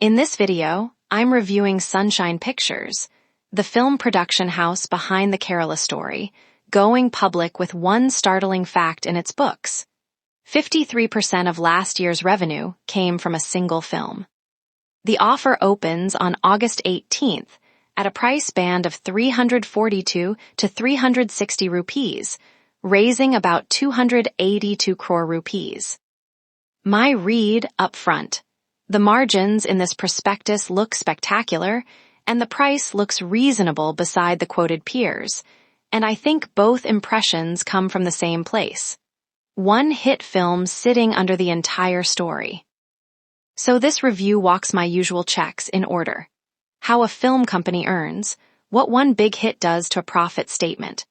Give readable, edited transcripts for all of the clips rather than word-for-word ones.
In this video, I'm reviewing Sunshine Pictures, the film production house behind the Kerala story, going public with one startling fact in its books. 53% of last year's revenue came from a single film. The offer opens on August 18th at a price band of 342 to 360 rupees, raising about 282 crore rupees. My read up front. The margins in this prospectus look spectacular, and the price looks reasonable beside the quoted peers, and I think both impressions come from the same place. One hit film sitting under the entire story. So this review walks my usual checks in order. How a film company earns, what one big hit does to a profit statement,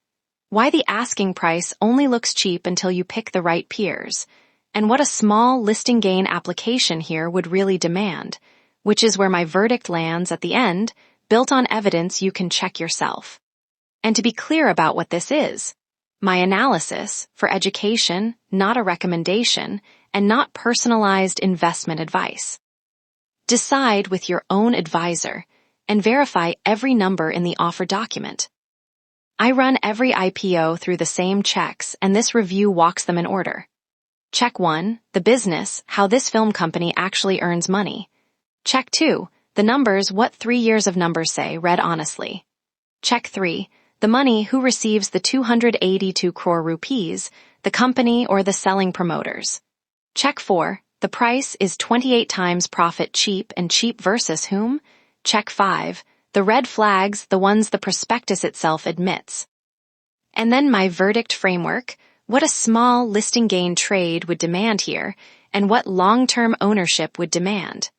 why the asking price only looks cheap until you pick the right peers, and what a small listing gain application here would really demand, which is where my verdict lands at the end, built on evidence you can check yourself. And to be clear about what this is, my analysis for education, not a recommendation, and not personalized investment advice. Decide with your own advisor and verify every number in the offer document. I run every IPO through the same checks, and this review walks them in order. Check 1, the business, how this film company actually earns money. Check 2, the numbers, what 3 years of numbers say, read honestly. Check 3, the money, who receives the 282 crore rupees, the company or the selling promoters. Check 4, the price, is 28 times profit cheap, and cheap versus whom? Check 5, the red flags, the ones the prospectus itself admits. And then my verdict framework, what a small listing gain trade would demand here, and what long-term ownership would demand.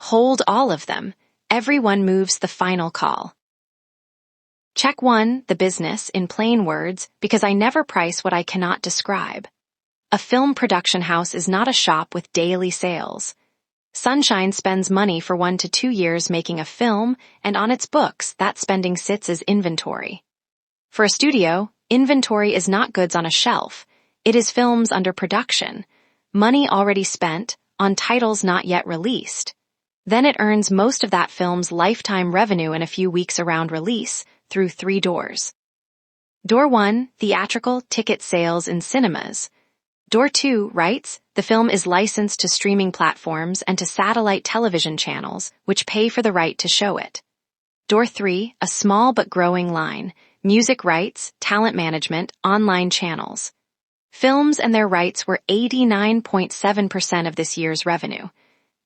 Hold all of them. Everyone moves the final call. Check 1, the business, in plain words, because I never price what I cannot describe. A film production house is not a shop with daily sales. Sunshine spends money for 1 to 2 years making a film, and on its books, that spending sits as inventory. For a studio, inventory is not goods on a shelf. It is films under production, money already spent, on titles not yet released. Then it earns most of that film's lifetime revenue in a few weeks around release, through 3 doors. Door 1, theatrical ticket sales in cinemas. Door 2, rights, the film is licensed to streaming platforms and to satellite television channels, which pay for the right to show it. Door 3, a small but growing line, music rights, talent management, online channels. Films and their rights were 89.7% of this year's revenue.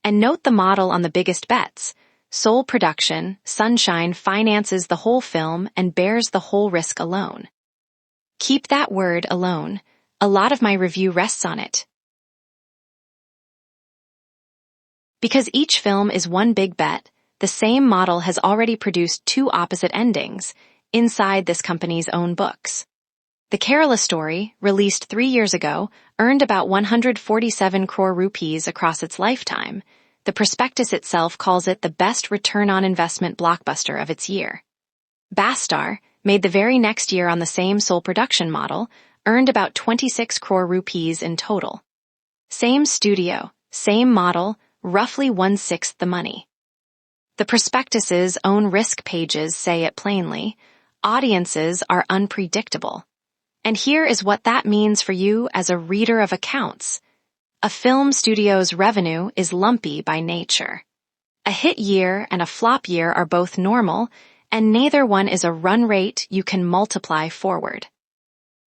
And note the model on the biggest bets. Sole production, Sunshine finances the whole film and bears the whole risk alone. Keep that word alone. A lot of my review rests on it. Because each film is one big bet, the same model has already produced 2 opposite endings inside this company's own books. The Kerala story, released 3 years ago, earned about 147 crore rupees across its lifetime. The prospectus itself calls it the best return on investment blockbuster of its year. Bastar, made the very next year on the same sole production model, earned about 26 crore rupees in total. Same studio, same model, roughly 1/6 the money. The prospectus's own risk pages say it plainly. Audiences are unpredictable. And here is what that means for you as a reader of accounts. A film studio's revenue is lumpy by nature. A hit year and a flop year are both normal, and neither one is a run rate you can multiply forward.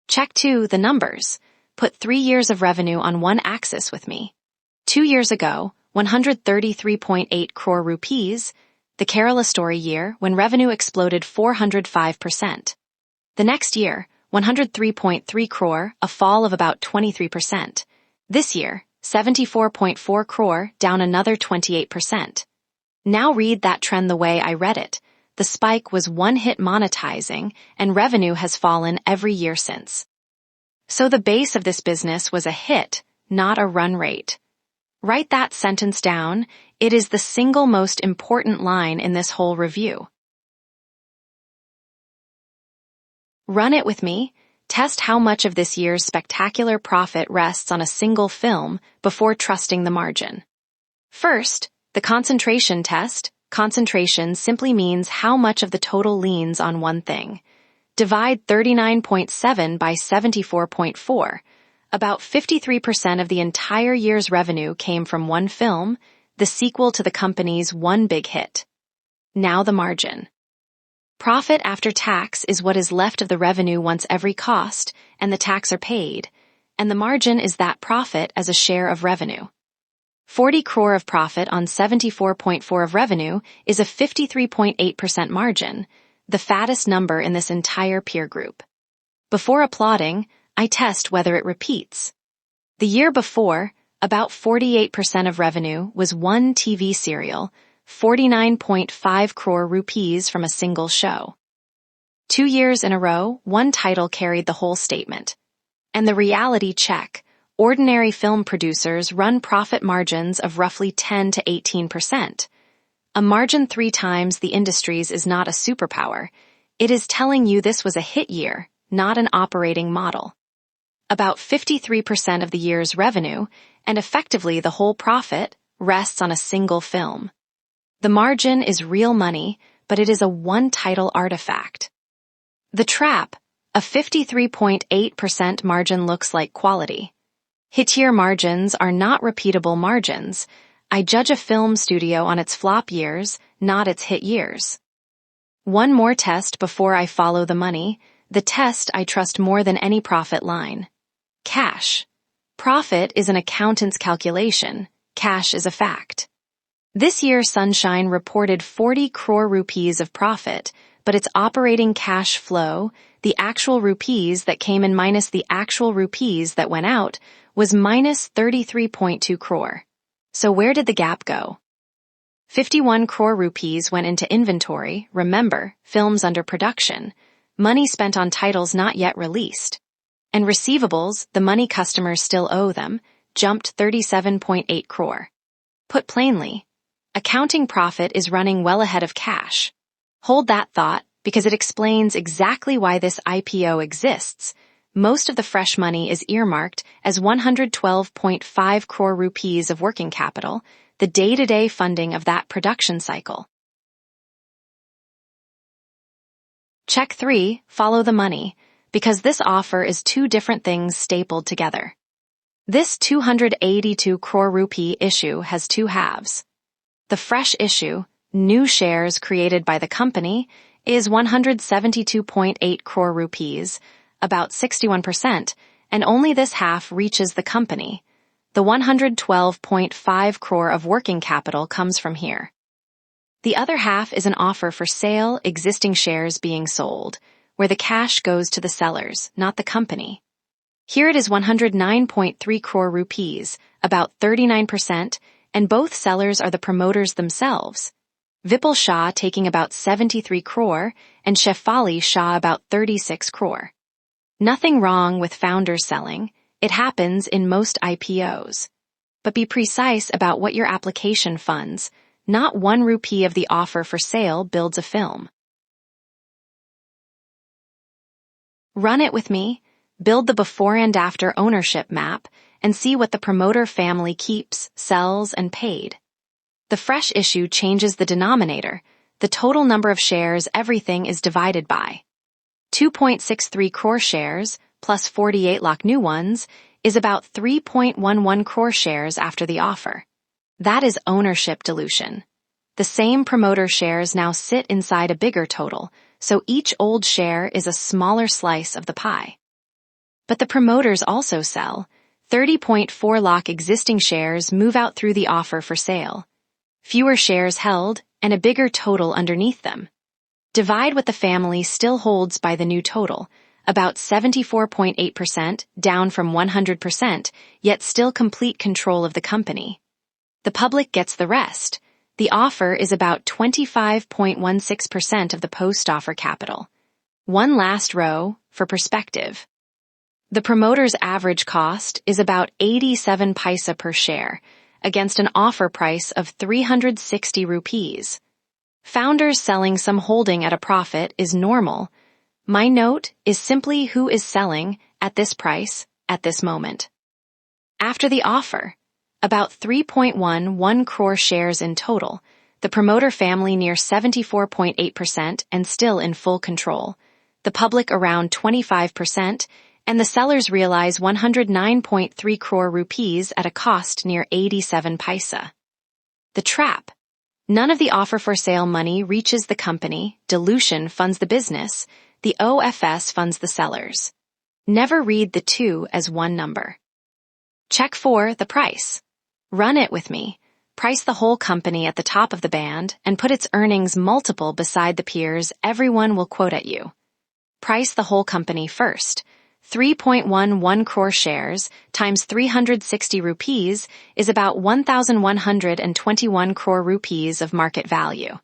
Check 2, the numbers. Put 3 years of revenue on one axis with me. 2 years ago, 133.8 crore rupees, the Kerala story year, when revenue exploded 405%. The next year, 103.3 crore, a fall of about 23%. This year, 74.4 crore, down another 28%. Now read that trend the way I read it. The spike was one hit monetizing, and revenue has fallen every year since. So the base of this business was a hit, not a run rate. Write that sentence down. It is the single most important line in this whole review. Run it with me. Test how much of this year's spectacular profit rests on a single film before trusting the margin. First, The concentration test. Concentration simply means how much of the total leans on one thing. Divide 39.7 by 74.4. About 53% of the entire year's revenue came from one film, the sequel to the company's one big hit. Now the margin. Profit after tax is what is left of the revenue once every cost and the tax are paid, and the margin is that profit as a share of revenue. 40 crore of profit on 74.4 of revenue is a 53.8% margin, the fattest number in this entire peer group. Before applauding, I test whether it repeats. The year before, about 48% of revenue was one TV serial, 49.5 crore rupees from a single show. 2 years in a row, one title carried the whole statement. And the reality check. Ordinary film producers run profit margins of roughly 10 to 18%. A margin 3 times the industry's is not a superpower. It is telling you this was a hit year, not an operating model. About 53% of the year's revenue, and effectively the whole profit, rests on a single film. The margin is real money, but it is a one-title artifact. The trap. A 53.8% margin looks like quality. Hit-year margins are not repeatable margins. I judge a film studio on its flop years, not its hit years. One more test before I follow the money, the test I trust more than any profit line. Cash. Profit is an accountant's calculation. Cash is a fact. This year Sunshine reported 40 crore rupees of profit, but its operating cash flow, the actual rupees that came in minus the actual rupees that went out, was minus 33.2 crore. So where did the gap go? 51 crore rupees went into inventory, remember, films under production, money spent on titles not yet released. And receivables, the money customers still owe them, jumped 37.8 crore. Put plainly, accounting profit is running well ahead of cash. Hold that thought, because it explains exactly why this IPO exists. Most of the fresh money is earmarked as 112.5 crore rupees of working capital, the day-to-day funding of that production cycle. Check 3, follow the money, because this offer is 2 different things stapled together. This 282 crore rupee issue has 2 halves. The fresh issue, new shares created by the company, is 172.8 crore rupees, about 61%, and only this half reaches the company. The 112.5 crore of working capital comes from here. The other half is an offer for sale, existing shares being sold, where the cash goes to the sellers, not the company. Here it is 109.3 crore rupees, about 39%, and both sellers are the promoters themselves. Vipul Shah taking about 73 crore and Shefali Shah about 36 crore. Nothing wrong with founders selling. It happens in most IPOs. But be precise about what your application funds. Not 1 rupee of the offer for sale builds a film. Run it with me, build the before and after ownership map, and see what the promoter family keeps, sells, and paid. The fresh issue changes the denominator, the total number of shares everything is divided by. 2.63 crore shares, plus 48 lakh new ones, is about 3.11 crore shares after the offer. That is ownership dilution. The same promoter shares now sit inside a bigger total, so each old share is a smaller slice of the pie. But the promoters also sell. 30.4 lakh existing shares move out through the offer for sale. Fewer shares held, and a bigger total underneath them. Divide what the family still holds by the new total, about 74.8%, down from 100%, yet still complete control of the company. The public gets the rest. The offer is about 25.16% of the post-offer capital. One last row, for perspective. The promoter's average cost is about 87 paisa per share, against an offer price of 360 rupees. Founders selling some holding at a profit is normal. My note is simply who is selling, at this price, at this moment. After the offer, about 3.11 crore shares in total, the promoter family near 74.8% and still in full control, the public around 25%, and the sellers realize 109.3 crore rupees at a cost near 87 paisa. The trap. None of the offer for sale money reaches the company, dilution funds the business, the OFS funds the sellers. Never read the two as one number. Check 4, the price. Run it with me. Price the whole company at the top of the band and put its earnings multiple beside the peers everyone will quote at you. Price the whole company first. 3.11 crore shares times 360 rupees is about 1,121 crore rupees of market value.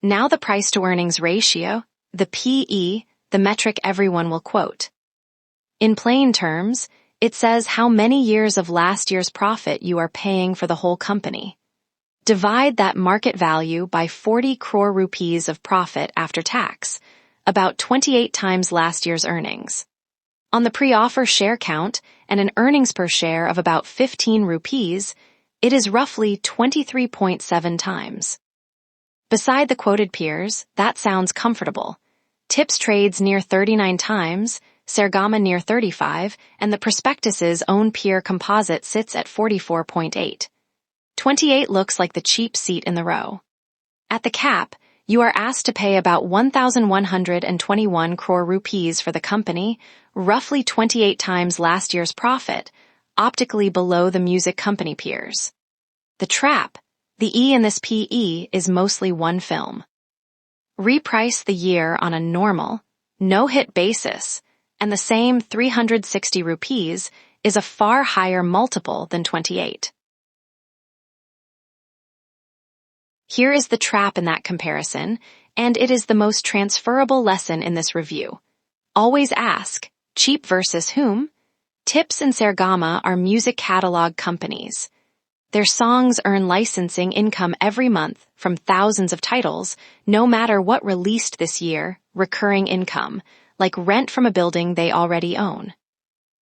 Now the price to earnings ratio, the PE, the metric everyone will quote. In plain terms, it says how many years of last year's profit you are paying for the whole company. Divide that market value by 40 crore rupees of profit after tax, about 28 times last year's earnings. On the pre-offer share count and an earnings per share of about 15 rupees, it is roughly 23.7 times. Beside the quoted peers, that sounds comfortable. Tips trades near 39 times, Saregama near 35, and the prospectus's own peer composite sits at 44.8. 28 looks like the cheap seat in the row. At the cap, you are asked to pay about 1,121 crore rupees for the company, roughly 28 times last year's profit, optically below the music company peers. The trap, the E in this PE is mostly one film. Reprice the year on a normal, no-hit basis, and the same 360 rupees is a far higher multiple than 28. Here is the trap in that comparison, and it is the most transferable lesson in this review. Always ask, cheap versus whom? Tips and Saregama are music catalog companies. Their songs earn licensing income every month from thousands of titles, no matter what released this year, recurring income, like rent from a building they already own.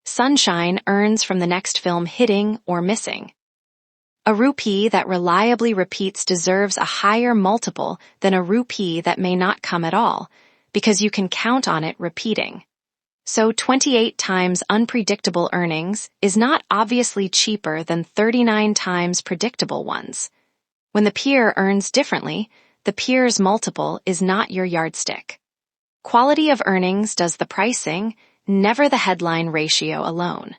Sunshine earns from the next film hitting or missing. A rupee that reliably repeats deserves a higher multiple than a rupee that may not come at all, because you can count on it repeating. So 28 times unpredictable earnings is not obviously cheaper than 39 times predictable ones. When the peer earns differently, the peer's multiple is not your yardstick. Quality of earnings does the pricing, never the headline ratio alone.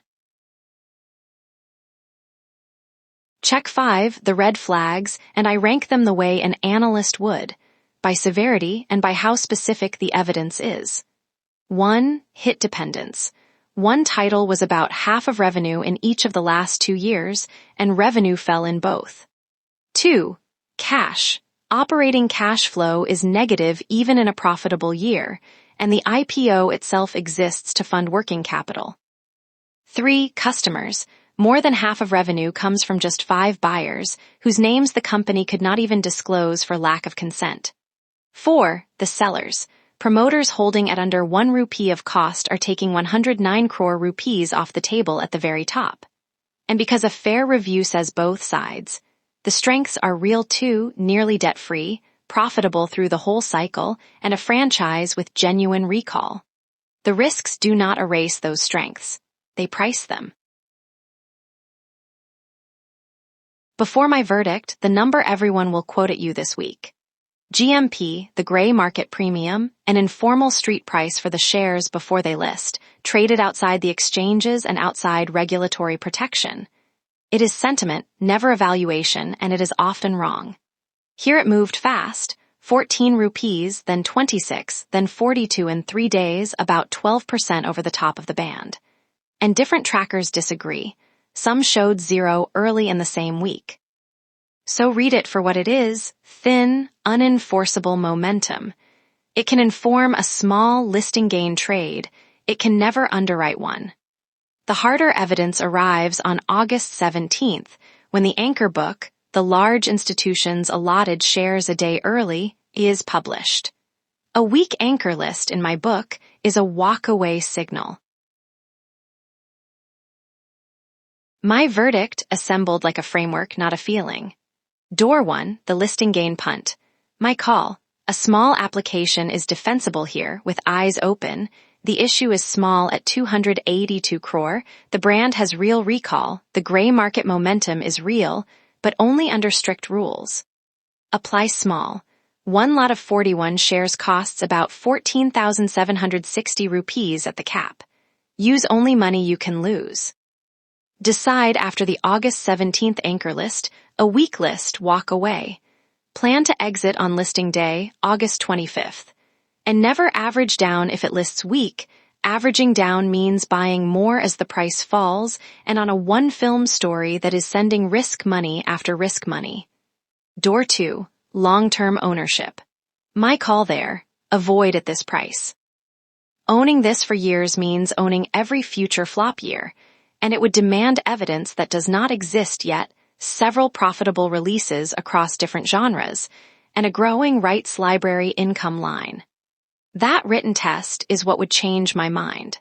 Check 5, the red flags, and I rank them the way an analyst would, by severity and by how specific the evidence is. 1. Hit dependence. One title was about half of revenue in each of the last 2 years, and revenue fell in both. 2. Cash. Operating cash flow is negative even in a profitable year, and the IPO itself exists to fund working capital. 3. Customers. More than half of revenue comes from just 5 buyers, whose names the company could not even disclose for lack of consent. 4. The sellers. Promoters holding at under 1 rupee of cost are taking 109 crore rupees off the table at the very top. And because a fair review says both sides, the strengths are real too, nearly debt-free, profitable through the whole cycle, and a franchise with genuine recall. The risks do not erase those strengths. They price them. Before my verdict, the number everyone will quote at you this week. GMP, the gray market premium, an informal street price for the shares before they list, traded outside the exchanges and outside regulatory protection. It is sentiment, never a valuation, and it is often wrong. Here it moved fast, 14 rupees, then 26, then 42 in 3 days, about 12% over the top of the band. And different trackers disagree. Some showed 0 early in the same week. So read it for what it is, thin, unenforceable momentum. It can inform a small listing gain trade. It can never underwrite one. The harder evidence arrives on August 17th, when the anchor book, The Large Institutions Allotted Shares a Day Early, is published. A weak anchor list in my book is a walk-away signal. My verdict, assembled like a framework, not a feeling. Door 1, the listing gain punt. My call. A small application is defensible here, with eyes open. The issue is small at 282 crore. The brand has real recall. The gray market momentum is real, but only under strict rules. Apply small. One lot of 41 shares costs about 14,760 rupees at the cap. Use only money you can lose. Decide after the August 17th anchor list, a weak list, walk away. Plan to exit on listing day, August 25th. And never average down if it lists weak. Averaging down means buying more as the price falls and on a one-film story that is sending risk money after risk money. Door 2, long-term ownership. My call there, avoid at this price. Owning this for years means owning every future flop year, and it would demand evidence that does not exist yet, several profitable releases across different genres, and a growing rights library income line. That written test is what would change my mind.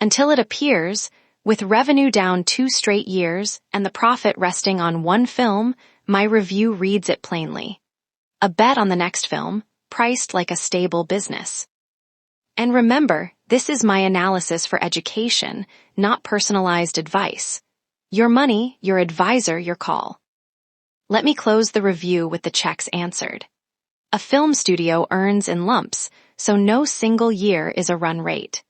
Until it appears, with revenue down 2 straight years and the profit resting on one film, my review reads it plainly. A bet on the next film, priced like a stable business. And remember, this is my analysis for education, not personalized advice. Your money, your advisor, your call. Let me close the review with the checks answered. A film studio earns in lumps, so no single year is a run rate.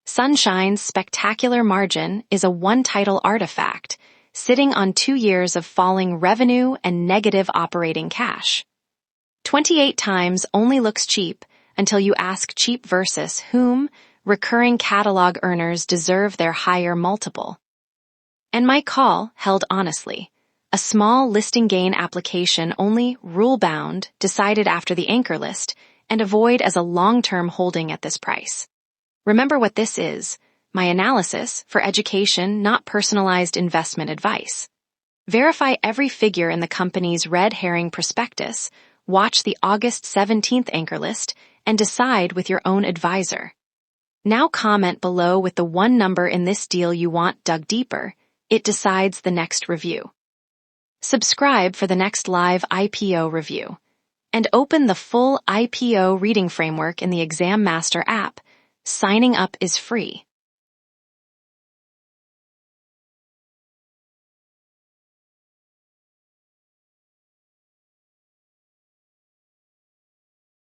Sunshine's spectacular margin is a one-title artifact, sitting on 2 years of falling revenue and negative operating cash. 28 times only looks cheap until you ask cheap versus whom. Recurring catalog earners deserve their higher multiple. And my call, held honestly. A small listing gain application only, rule-bound, decided after the anchor list, and avoid as a long-term holding at this price. Remember what this is, my analysis for education, not personalized investment advice. Verify every figure in the company's red herring prospectus, watch the August 17th anchor list, and decide with your own advisor. Now comment below with the one number in this deal you want dug deeper. It decides the next review. Subscribe for the next live IPO review. And open the full IPO reading framework in the ExamMaster app. Signing up is free.